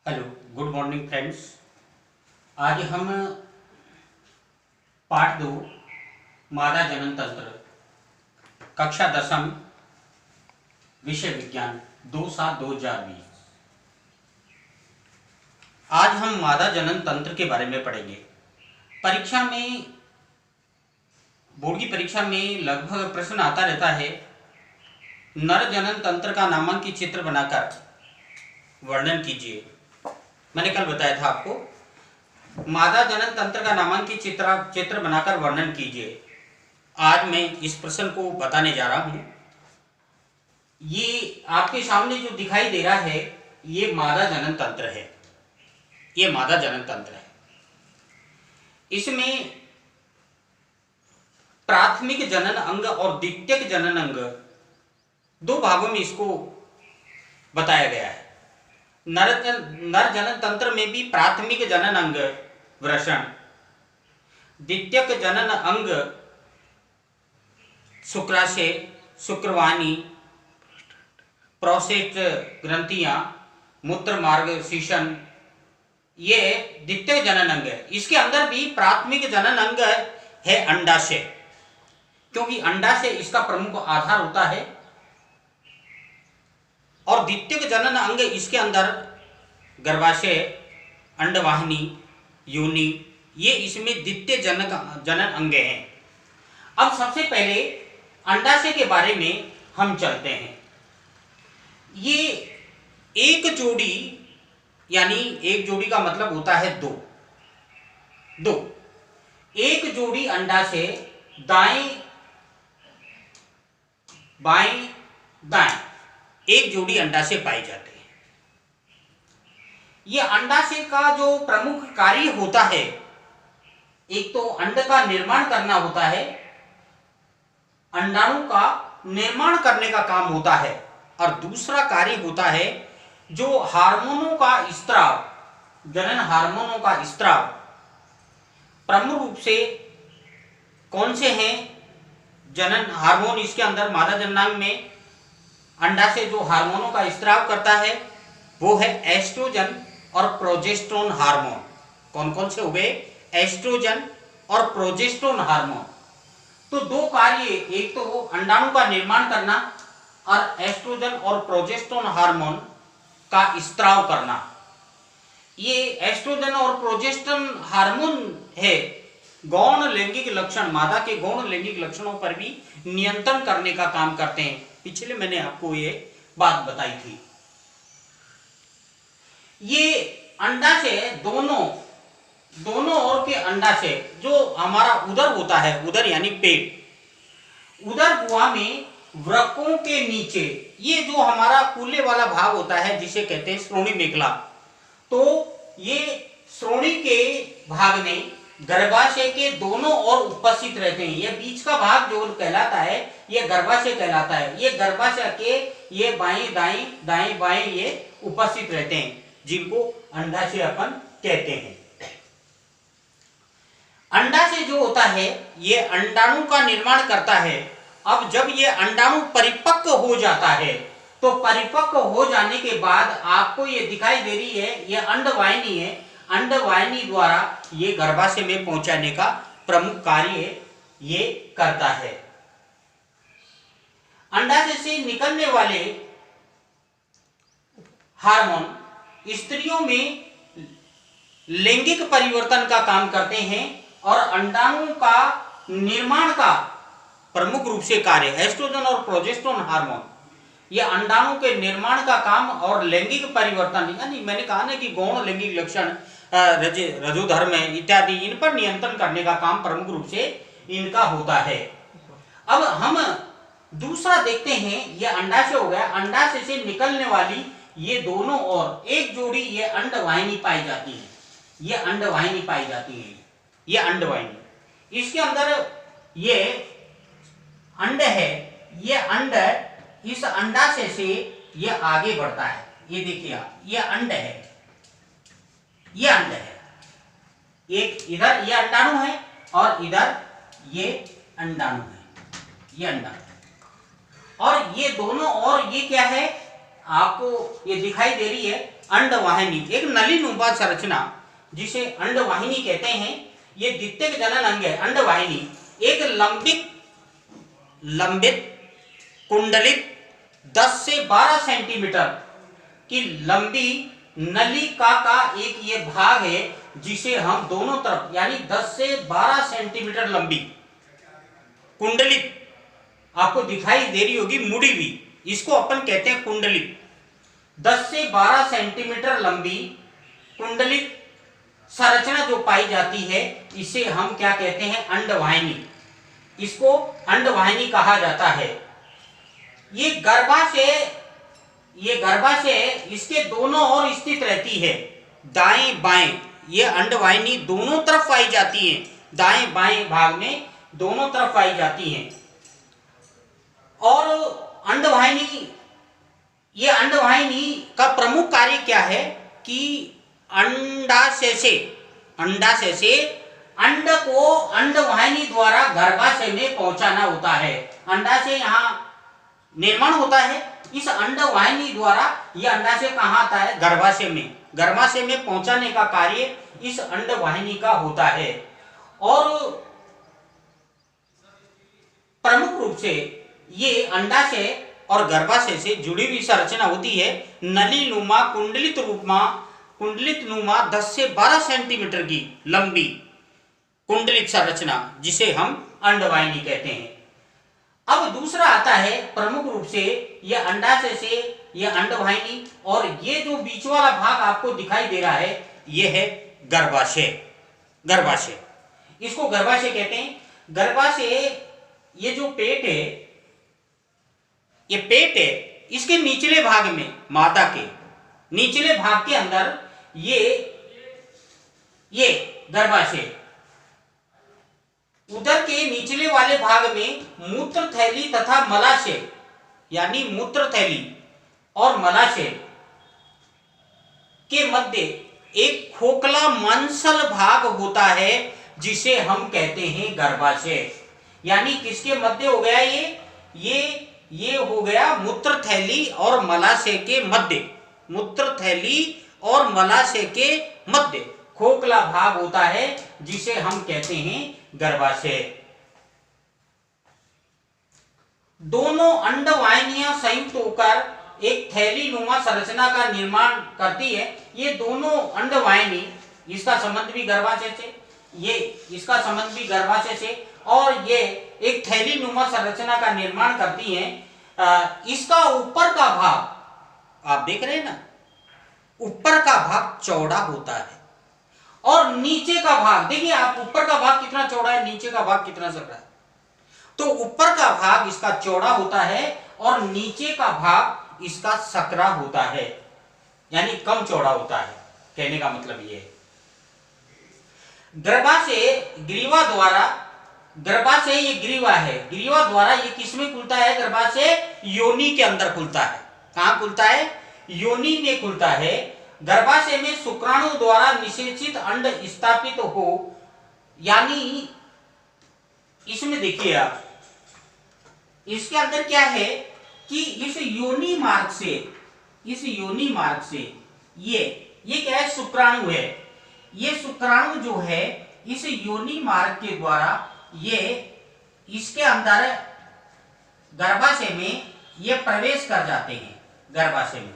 Hello, good morning friends. आज हम पाठ 2 मादा जनन तंत्र कक्षा 10वीं विषय विज्ञान 2/7/2020। आज हम मादा जनन तंत्र के बारे में पढ़ेंगे। परीक्षा में, बोर्ड की परीक्षा में लगभग प्रश्न आता रहता है, नर जनन तंत्र का नामांकित चित्र बनाकर वर्णन कीजिए। मैंने कल बताया था आपको, मादा जनन तंत्र का नामांकित चित्र बनाकर वर्णन कीजिए। आज मैं इस प्रश्न को बताने जा रहा हूं। ये आपके सामने जो दिखाई दे रहा है, ये मादा जनन तंत्र है। ये मादा जनन तंत्र है। इसमें प्राथमिक जनन अंग और द्वितीयक जनन अंग दो भागों में इसको बताया गया है। नर जनन तंत्र में भी प्राथमिक जनन अंग वृषण, द्वितीयक जनन अंग शुक्राशय, शुक्रवाहिनी, प्रोस्टेट ग्रंथियां, मूत्र मार्ग, शीशन, ये द्वितीय जनन अंग है। इसके अंदर भी प्राथमिक जनन अंग है अंडाशय, क्योंकि अंडाशय इसका प्रमुख आधार होता है। और द्वितीय जनन अंग इसके अंदर गर्भाशय, अंडवाहिनी, योनि, ये इसमें द्वितीय जनन अंग हैं। अब सबसे पहले अंडाशय के बारे में हम चलते हैं। ये एक जोड़ी, यानी एक जोड़ी का मतलब होता है दो। एक जोड़ी अंडाशय दाएं बाएं दाएं, एक जोड़ी अंडाशय पाए जाते हैं। यह अंडाशय का जो प्रमुख कार्य होता है, एक तो अंड का निर्माण करना होता है, अंडाणु का निर्माण करने का काम होता है, और दूसरा कार्य होता है जो हार्मोनों का स्त्राव, जनन हार्मोनों का स्त्राव। प्रमुख रूप से कौन से हैं जनन हार्मोन? इसके अंदर मादा जननांग में अंडाशय जो हार्मोनों का स्त्राव करता है वो है एस्ट्रोजन और प्रोजेस्टेरोन हार्मोन। कौन कौन से हो गए? एस्ट्रोजन और प्रोजेस्टेरोन हार्मोन। तो दो कार्य, एक तो अंडाणु का निर्माण करना और एस्ट्रोजन और प्रोजेस्टेरोन हार्मोन का स्त्राव करना। ये एस्ट्रोजन और प्रोजेस्टेरोन हार्मोन है गौण लैंगिक लक्षण, मादा के गौण लैंगिक लक्षणों पर भी नियंत्रण करने का काम करते हैं। पिछले मैंने आपको ये बात बताई थी। ये अंडाशय दोनों ओर के अंडाशय, जो हमारा उदर होता है, उदर यानी पेट, उदर गुहा में वृक्कों के नीचे ये जो हमारा कूल्हे वाला भाग होता है, जिसे कहते हैं श्रोणि मेखला, तो ये श्रोणि के भाग में गर्भाशय के दोनों ओर उपस्थित रहते हैं। ये बीच का भाग जो कहलाता है, ये गर्भाशय कहलाता है। ये गर्भाशय के ये बाएं दाएं बाएं ये उपस्थित रहते हैं, जिनको अंडाशय अपन कहते हैं। अंडाशय जो होता है ये अंडाणु का निर्माण करता है। अब जब ये अंडाणु परिपक्व हो जाता है, तो परिपक्व हो जाने के बाद आपको ये दिखाई दे रही है, ये अंडवाहिनी है। अंडवाहिनी द्वारा ये गर्भाशय में पहुंचाने का प्रमुख कार्य ये करता है। अंडाशय से निकलने वाले हार्मोन स्त्रियों में लैंगिक परिवर्तन का काम करते हैं और अंडाणु का निर्माण का प्रमुख रूप से कार्य एस्ट्रोजन और प्रोजेस्टेरोन हार्मोन, ये अंडाणु के निर्माण का काम और लैंगिक परिवर्तन, यानी मैंने कहा ना कि गौण लैंगिक लक्षण, रजोधर्म इत्यादि, इन पर नियंत्रण करने का काम प्रमुख रूप से इनका होता है। अब हम दूसरा देखते हैं, ये अंडाशय हो गया। अंडाशय से निकलने वाली ये दोनों ओर एक जोड़ी ये अंडवाहिनी पाई जाती है। ये अंडवाहिनी पाई जाती है, ये अंडवाहिनी। इसके अंदर ये अंड है, ये अंड इस अंडाशय से ये आगे बढ़ता है। ये देखिए आप, ये अंड है, ये अंड है। एक इधर ये अंडाणु है और इधर ये अंडाणु है, ये अंडाणु। और ये दोनों, और ये क्या है आपको ये दिखाई दे रही है, अंडवाहिनी, एक नलीनुमा संरचना जिसे अंडवाहिनी कहते हैं, ये द्वितीयक जनन अंग है। अंडवाहिनी एक लंबित कुंडलित 10 से 12 सेंटीमीटर की लंबी नलिका का एक ये भाग है जिसे हम दोनों तरफ यानी 10 से 12 सेंटीमीटर लंबी कुंडलित, आपको दिखाई दे रही होगी मुड़ी हुई, इसको अपन कहते हैं कुंडलित। 10 से 12 सेंटीमीटर लंबी कुंडलित संरचना जो पाई जाती है इसे हम क्या कहते हैं? अंडवाहिनी। इसको अंडवाहिनी कहा जाता है। ये गर्भाशय इसके दोनों ओर स्थित रहती है, दाएं बाएं। ये अंडवाहिनी दोनों तरफ पाई जाती है, दाएं बाएं भाग में दोनों तरफ पाई जाती है। और अंडवाहिनी का प्रमुख कार्य क्या है कि अंडाशय से अंड को अंडवाहिनी द्वारा गर्भाशय में पहुंचाना होता है। अंडाशय यहाँ निर्माण होता है, इस अंडवाहिनी द्वारा यह अंडाशय कहाँ आता है? गर्भाशय में। गर्भाशय में पहुंचाने का कार्य इस अंडवाहिनी का होता है। और प्रमुख रूप से ये अंडाशय और गर्भाशय से जुड़ी हुई संरचना होती है नलीनुमा कुंडलित नुमा 10 से 12 सेंटीमीटर की लंबी कुंडलित संरचना जिसे हम अंडवाहिनी कहते हैं। अब दूसरा आता है प्रमुख रूप से यह अंडाशय से यह अंडवाहिनी, और ये जो बीच वाला भाग आपको दिखाई दे रहा है यह है गर्भाशय। इसको गर्भाशय कहते हैं। गर्भाशय ये जो पेट है, इसके निचले भाग में, मादा के निचले भाग के अंदर ये गर्भाशय, उदर के निचले वाले भाग में मूत्र थैली तथा मलाशय, यानी मूत्र थैली और मलाशय के मध्य एक खोखला मांसल भाग होता है जिसे हम कहते हैं गर्भाशय। यानी किसके मध्य हो गया? ये हो गया मूत्र थैली और मलाशय के मध्य। मूत्र थैली और मलाशय के मध्य खोखला भाग होता है जिसे हम कहते हैं गर्भाशय। दोनों अंडवाहिनियां संयुक्त होकर एक थैलीनुमा संरचना का निर्माण करती है। ये दोनों अंडवाहिनी, इसका संबंध भी गर्भाशय से, इसका संबंध भी गर्भाशय से, और ये एक थैलीनुमा संरचना का निर्माण करती हैं। इसका ऊपर का भाग आप देख रहे हैं ना, ऊपर का भाग चौड़ा होता है और नीचे का भाग देखिए आप, ऊपर का भाग कितना चौड़ा है, नीचे का भाग कितना सकरा है। तो ऊपर का भाग इसका चौड़ा होता है और नीचे का भाग इसका सकरा होता है, यानी कम चौड़ा होता है। कहने का मतलब ये है। गर्भाशय ये ग्रीवा है, ग्रीवा द्वारा ये किसमें खुलता है? गर्भाशय योनि के अंदर खुलता है। कहां खुलता है? योनि में खुलता है। गर्भाशय में शुक्राणु द्वारा निषेचित अंड स्थापित हो, यानी इसमें देखिए आप, इसके अंदर क्या है कि इस योनि मार्ग से ये क्या है? शुक्राणु है। ये शुक्राणु जो है इस योनि मार्ग के द्वारा ये इसके अंदर गर्भाशय में ये प्रवेश कर जाते हैं। गर्भाशय में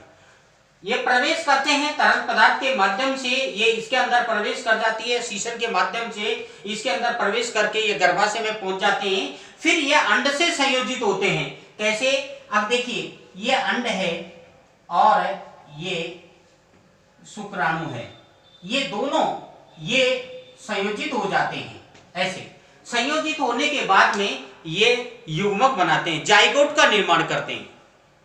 ये प्रवेश करते हैं तरल पदार्थ के माध्यम से, ये इसके अंदर प्रवेश कर जाती है, शीशन के माध्यम से इसके अंदर प्रवेश करके ये गर्भाशय में पहुंच जाते हैं। फिर ये अंड से संयोजित होते हैं। कैसे? अब देखिए, ये अंड है और ये शुक्राणु है, ये दोनों ये संयोजित हो जाते हैं। ऐसे संयोजित होने के बाद में ये युग्मक बनाते हैं, जाइगोट का निर्माण करते हैं।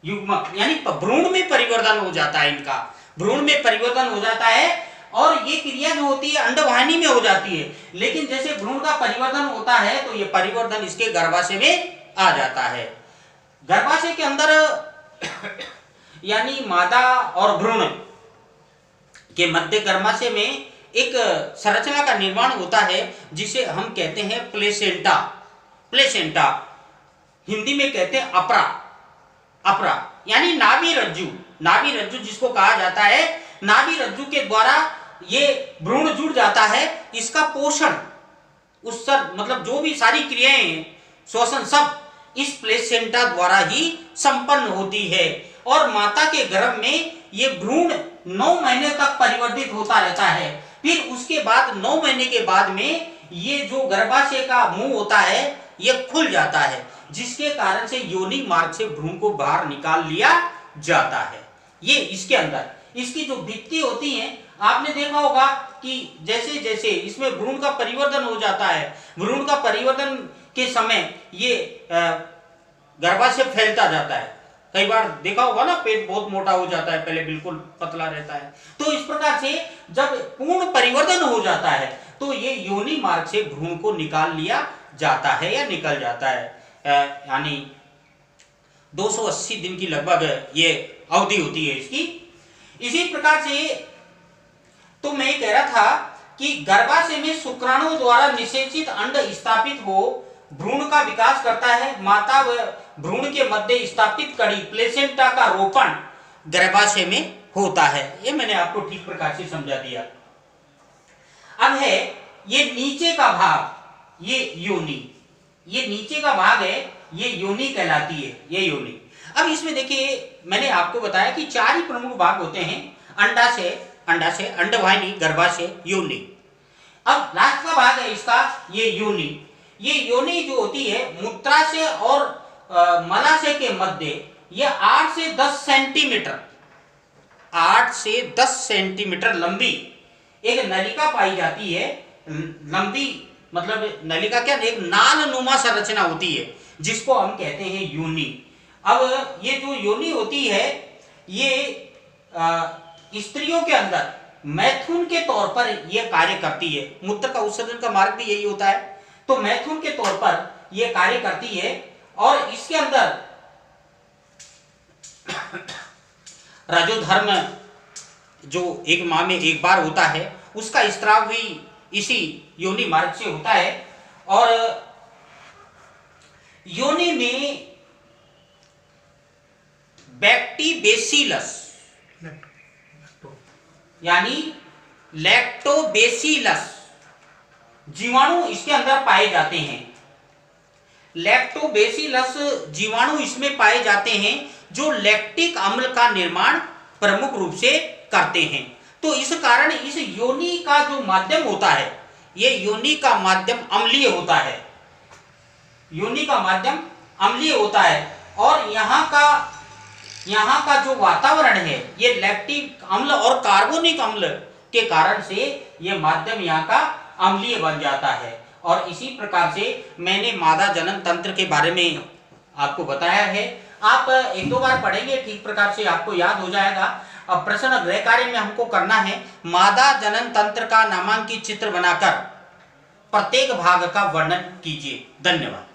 युग्मक यानी भ्रूण में परिवर्तन हो जाता है, इनका भ्रूण में परिवर्तन हो जाता है और ये क्रिया जो होती है अंडवाहिनी में हो जाती है। लेकिन जैसे भ्रूण का परिवर्तन होता है तो ये परिवर्तन इसके गर्भाशय में आ जाता है। गर्भाशय के अंदर यानी मादा और भ्रूण के मध्य गर्भाशय में एक संरचना का निर्माण होता है जिसे हम कहते हैं प्लेसेंटा। प्लेसेंटा हिंदी में कहते हैं अपरा यानी नाभि रज्जु जिसको कहा जाता है नाभि रज्जु के द्वारा ये भ्रूण जुड़ जाता है। इसका पोषण उत्सर्ग मतलब जो भी सारी क्रियाएं हैं, श्वसन सब इस प्लेसेंटा द्वारा ही संपन्न होती है। और माता के गर्भ में ये भ्रूण 9 महीने तक परिवर्तित होता रहता है। फिर उसके बाद 9 महीने के बाद में ये जो गर्भाशय का मुंह होता है ये खुल जाता है, जिसके कारण से योनि मार्ग से भ्रूण को बाहर निकाल लिया जाता है। ये इसके अंदर इसकी जो भित्ति होती है, आपने देखा होगा कि जैसे जैसे इसमें भ्रूण का परिवर्तन हो जाता है, भ्रूण का परिवर्तन के समय ये गर्भाशय फैलता जाता है। कई बार देखा होगा ना, पेट बहुत मोटा हो जाता है, पहले बिल्कुल पतला रहता है। तो इस प्रकार से जब पूर्ण परिवर्तन हो जाता है तो ये योनि मार्ग से भ्रूण को निकाल लिया जाता है या निकल जाता है। यानी 280 दिन की लगभग ये अवधि होती है इसकी। इसी प्रकार से तो मैं कह रहा था कि गर्भाशय में शुक्राणु द्वारा निषेचित अंड स्थापित हो भ्रूण का विकास करता है। माता व भ्रूण के मध्य स्थापित कड़ी प्लेसेंटा का रोपण गर्भाशय में होता है। ये मैंने आपको ठीक प्रकार से समझा दिया। अब है ये नीचे का भाग, ये योनि, ये नीचे का भाग है, ये योनि कहलाती है, ये योनि। अब इसमें देखिए मैंने आपको बताया कि 4 ही प्रमुख भाग होते हैं, अंडाशय, अंडवाहिनी, गर्भाशय, योनि। अब लास्ट का भाग है इसका ये योनि। ये योनि जो होती है मूत्राशय और मलाशय के मध्य ये 8 से 10 सेंटीमीटर, 8 से 10 सेंटीमीटर लंबी एक नलिका पाई जाती है। लंबी मतलब नलिका क्या, एक नालनुमा संरचना होती है जिसको हम कहते हैं योनि। अब ये जो योनि होती है ये स्त्रियों के अंदर मैथुन के तौर पर यह कार्य करती है। मूत्र का उत्सर्जन का मार्ग भी यही होता है, तो मैथुन के तौर पर यह कार्य करती है। और इसके अंदर रजोधर्म जो एक माह में एक बार होता है उसका स्त्राव भी इसी योनि मार्ग से होता है। और योनि में बैक्टीबेसिलस यानी लैक्टोबेसिलस जीवाणु इसके अंदर पाए जाते हैं। लैक्टोबेसिलस जीवाणु इसमें पाए जाते हैं जो लैक्टिक अम्ल का निर्माण प्रमुख रूप से करते हैं। तो इस कारण इस योनि का जो माध्यम होता है, ये योनि का माध्यम अम्लीय होता है, योनि का माध्यम अम्लीय होता है। और यहाँ का जो वातावरण है ये लैक्टिक अम्ल और कार्बोनिक अम्ल के कारण से ये माध्यम यहाँ का अम्लीय बन जाता है। और इसी प्रकार से मैंने मादा जनन तंत्र के बारे में आपको बताया है। आप 1-2 बार पढ़ेंगे, ठीक प्रकार से आपको याद हो जाएगा। अब प्रश्न गृह कार्य में हमको करना है, मादा जनन तंत्र का नामांकित चित्र बनाकर प्रत्येक भाग का वर्णन कीजिए। धन्यवाद।